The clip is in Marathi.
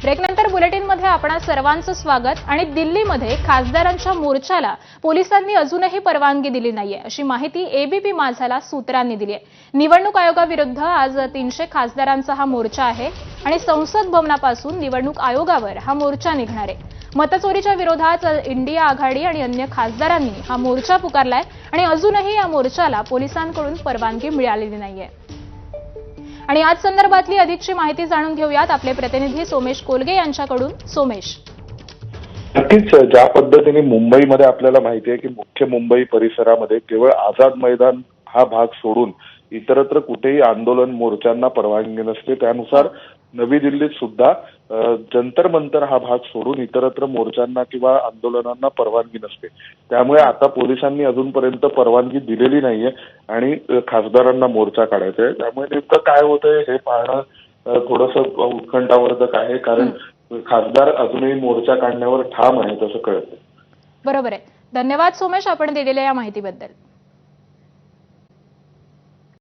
ब्रेकनंतर बुलेटिनमध्ये आपणा सर्वांचं स्वागत। आणि दिल्लीमध्ये खासदारांच्या मोर्चाला पोलिसांनी अजूनही परवानगी दिली नाहीये अशी माहिती एबीपी माझाला सूत्रांनी दिली आहे। निवडणूक आयोगाविरुद्ध आज 300 खासदारांचा हा मोर्चा आहे आणि संसद भवनापासून निवडणूक आयोगावर हा मोर्चा निघणार आहे। मतचोरीच्या विरोधात इंडिया आघाडी आणि अन्य खासदारांनी हा मोर्चा पुकारलाय आणि अजूनही या मोर्चाला पोलिसांकडून परवानगी मिळालेली नाहीये। आणि आज संदर्भातली अधिकची माहिती जाणून घेऊयात आपले प्रतिनिधी सोमेश कोलगे यांच्याकडून। सोमेश, नक्कीच ज्या पद्धतीने मुंबईमध्ये आपल्याला माहिती आहे की मुख्य मुंबई परिसरामध्ये केवळ आझाद मैदान हा भाग सोडून इतरत्र कुठेही आंदोलन मोर्चांना परवानगी नसते। त्यानुसार नवी दिल्लीत सुद्धा जंतर मंतर हा भाग सोडून इतरत्र मोर्चांना किंवा आंदोलनांना परवानगी नसते। त्यामुळे आता पोलिसांनी अजूनपर्यंत परवानगी दिलेली नाहीये आणि खासदारांना मोर्चा काढायचा आहे। त्यामुळे नेमकं काय होतंय हे पाहणं थोडंसं उत्कंठावर्धक आहे, कारण खासदार अजूनही मोर्चा काढण्यावर ठाम आहेत असं कळतंय। बरोबर आहे। धन्यवाद सोमेश, आपण दिलेल्या या माहितीबद्दल।